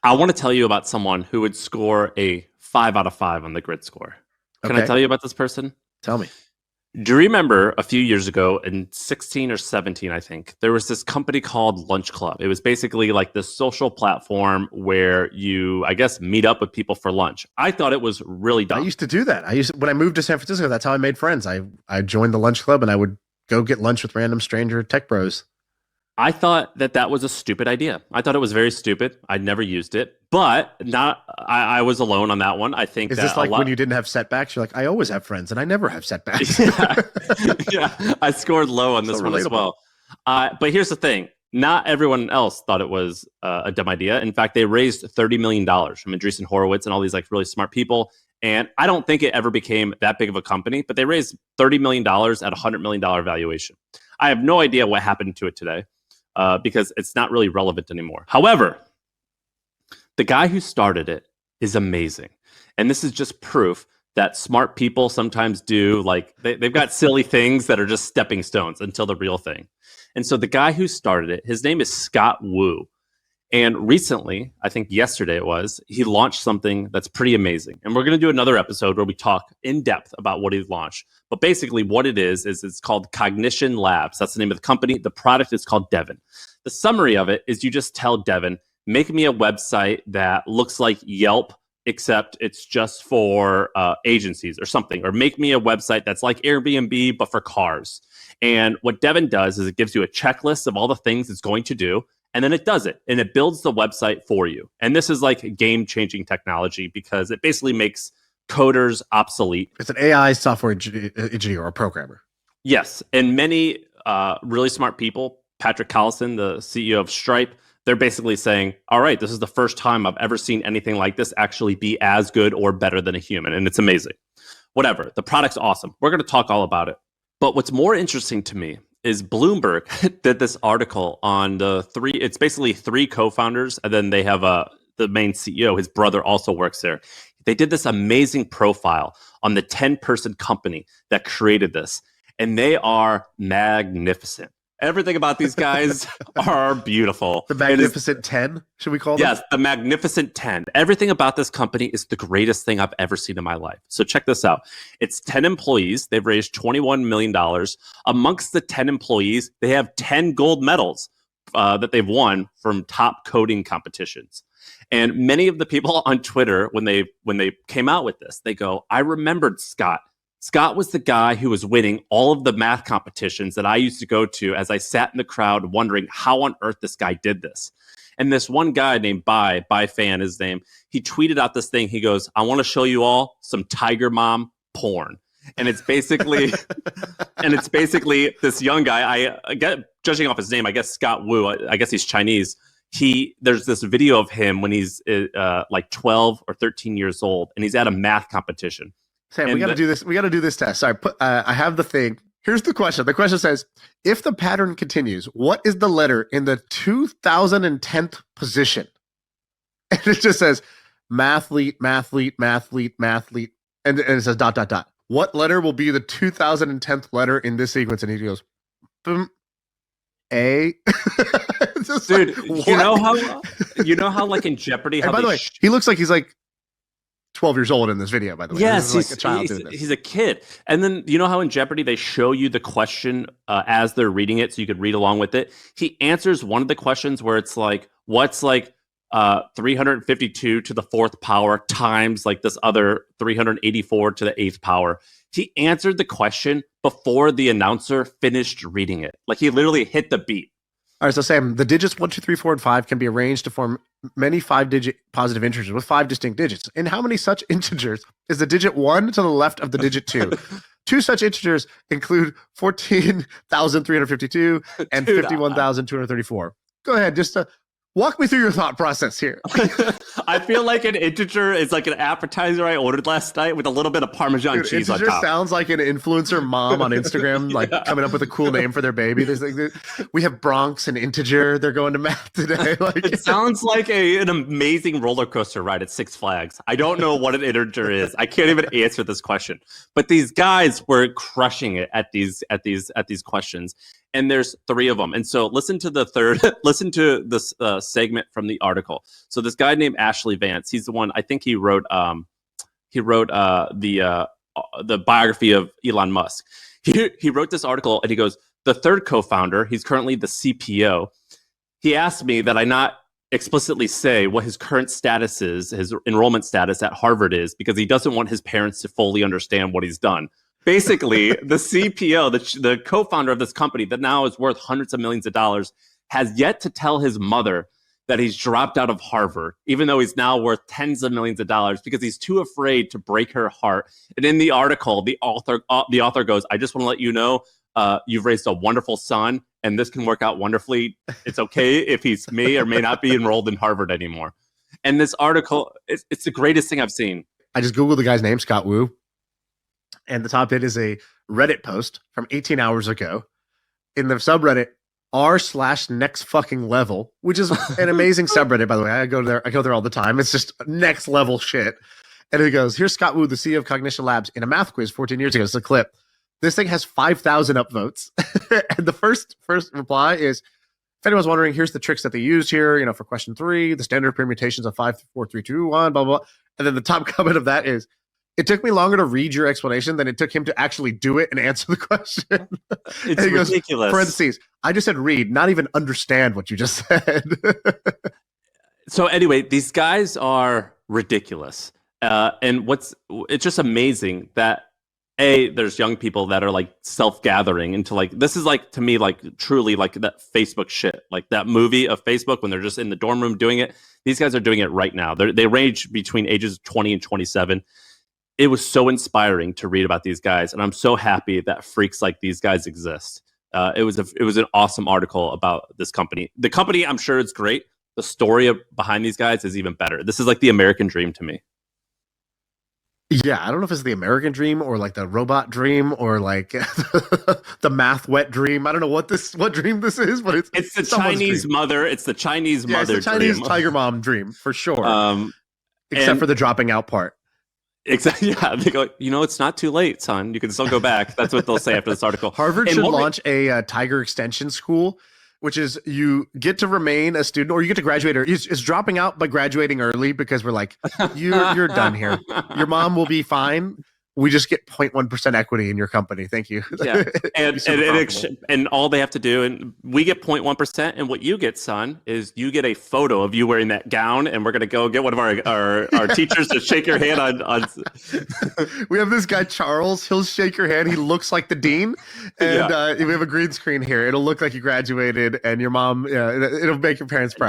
I want to tell you about someone who would score a 5 out of 5 on the grid score. Can I Okay, tell you about this person? tell me. Do you remember a few years ago in 16 or 17, I think, there was this company called Lunch Club. It was basically like this social platform where you, I guess, meet up with people for lunch. I thought it was really I dumb. used to do that. When I moved to San Francisco. That's how I made friends. I joined the lunch club and I would go get lunch with random stranger tech bros. I thought that that was a stupid idea. I thought it was very stupid. I'd never used it, but not. I was alone on that one. I think Is that this a like when lot. you didn't have setbacks? You're like, I always have friends and I never have setbacks. Yeah, yeah. I scored low on So this one as relatable. well. But here's the thing: not everyone else thought it was a dumb idea. In fact, they raised $30 million from Andreessen Horowitz and all these like really smart people. And I don't think it ever became that big of a company, but they raised $30 million at $100 million valuation. I have no idea what happened to it today because it's not really relevant anymore. However, the guy who started it is amazing. And this is just proof that smart people sometimes do like they've got silly things that are just stepping stones until the real thing. And so the guy who started it, his name is Scott Wu. And recently, I think yesterday it was, he launched something that's pretty amazing. And we're going to do another episode where we talk in depth about what he launched. But basically, what it is it's called Cognition Labs. That's the name of the company. The product is called Devin. The summary of it is you just tell Devin, make me a website that looks like Yelp, except it's just for agencies or something. Or make me a website that's like Airbnb, but for cars. And what Devin does is it gives you a checklist of all the things it's going to do and then it does it and it builds the website for you. And this is like game changing technology because it basically makes coders obsolete. It's an AI software engineer or programmer. Yes. And many really smart people, Patrick Collison, the CEO of Stripe, they're basically saying, all right, this is the first time I've ever seen anything like this actually be as good or better than a human. And it's amazing. Whatever. The product's awesome. We're going to talk all about it. But what's more interesting to me is Bloomberg did this article on the three. It's basically three co-founders, and then they have the main CEO. His brother also works there. They did this amazing profile on the 10-person company that created this, and they are magnificent. Everything about these guys are beautiful. The Magnificent 10, should we call them? Yes, the Magnificent 10. Everything about this company is the greatest thing I've ever seen in my life. So check this out. It's 10 employees. They've raised $21 million. Amongst the 10 employees, they have 10 gold medals that they've won from top coding competitions. And many of the people on Twitter, when they came out with this, they go, I remembered Scott. Scott was the guy who was winning all of the math competitions that I used to go to as I sat in the crowd wondering how on earth this guy did this. And this one guy named Bai Fan, his name, he tweeted out this thing. He goes, I want to show you all some Tiger Mom porn. And it's basically this young guy. I get judging off his name, I guess Scott Wu, I guess he's Chinese. There's this video of him when he's like 12 or 13 years old, and he's at a math competition. Sam, we got to do this. We got to do this test. Sorry, I have the thing. Here's the question. The question says, if the pattern continues, what is the letter in the 2010th position? And it just says mathlete, mathlete, mathlete, mathlete. And it says ... What letter will be the 2010th letter in this sequence? And he goes, boom, A. Dude, like, you know how like in Jeopardy, how by the way, he looks like he's like 12 years old in this video, by the way. Yes, like a child he's a kid. And then you know how in Jeopardy they show you the question as they're reading it so you could read along with it? He answers one of the questions where it's like, what's like 352 to the fourth power times like this other 384 to the eighth power. He answered the question before the announcer finished reading it. Like he literally hit the beat. All right, so Sam, the digits 1, 2, 3, 4, and 5 can be arranged to form many 5-digit positive integers with 5 distinct digits. In how many such integers is the digit 1 to the left of the digit 2? Two such integers include 14,352 and 51,234. Go ahead, just walk me through your thought process here. I feel like an integer is like an appetizer I ordered last night with a little bit of Parmesan cheese on top. Integer sounds like an influencer mom on Instagram, like coming up with a cool name for their baby. There's like, we have Bronx and integer. They're going to math today. Like, it sounds like an amazing roller coaster ride at Six Flags. I don't know what an integer is. I can't even answer this question. But these guys were crushing it at these questions. And there's 3 of them. And so listen to the third, listen to this segment from the article. So this guy named Ashley Vance, he's the one, I think he wrote the biography of Elon Musk. He wrote this article and he goes, the third co-founder, he's currently the CPO. He asked me that I not explicitly say what his current status is, his enrollment status at Harvard is, because he doesn't want his parents to fully understand what he's done. Basically, the CPO, the co-founder of this company that now is worth hundreds of millions of dollars, has yet to tell his mother that he's dropped out of Harvard, even though he's now worth tens of millions of dollars, because he's too afraid to break her heart. And in the article, the author goes, I just want to let you know, you've raised a wonderful son, and this can work out wonderfully. It's okay if he's may or may not be enrolled in Harvard anymore. And this article, it's the greatest thing I've seen. I just Googled the guy's name, Scott Wu. And the top hit is a Reddit post from 18 hours ago in the subreddit r/next fucking level, which is an amazing subreddit, by the way. I go there all the time. It's just next level shit. And it goes, here's Scott Wu, the CEO of Cognition Labs, in a math quiz 14 years ago. It's a clip. This thing has 5,000 upvotes. And the first reply is, if anyone's wondering, here's the tricks that they used here, for question 3, the standard permutations of 5, 4, 3, 2, 1, blah, blah, blah. And then the top comment of that is, it took me longer to read your explanation than it took him to actually do it and answer the question. It's ridiculous. Parentheses, I just said read, not even understand what you just said. So anyway, these guys are ridiculous. And it's just amazing that there's young people that are like self-gathering into like, this is like, to me, like truly like that Facebook shit, like that movie of Facebook when they're just in the dorm room doing it. These guys are doing it right now. They range between ages 20 and 27. It was so inspiring to read about these guys, and I'm so happy that freaks like these guys exist. It was an awesome article about this company. The company, I'm sure it's great. The story behind these guys is even better. This is like the American dream to me. Yeah, I don't know if it's the American dream or like the robot dream or like the math wet dream. I don't know what dream this is, but it's the Chinese dream. Mother. It's the Chinese mother. It's the Chinese dream. tiger mom dream for sure. Except for the dropping out part. Exactly. Yeah, they go, it's not too late, son. You can still go back. That's what they'll say after this article. Harvard should launch a Tiger Extension School, which is you get to remain a student or you get to graduate. Or it's dropping out by graduating early because we're like, you're done here. Your mom will be fine. We just get 0.1% equity in your company. Thank you. Yeah, and all they have to do, and we get 0.1%, and what you get, son, is you get a photo of you wearing that gown, and we're gonna go get one of our teachers to shake your hand on. We have this guy Charles. He'll shake your hand. He looks like the dean, and we have a green screen here. It'll look like you graduated, and your mom. It'll make your parents proud.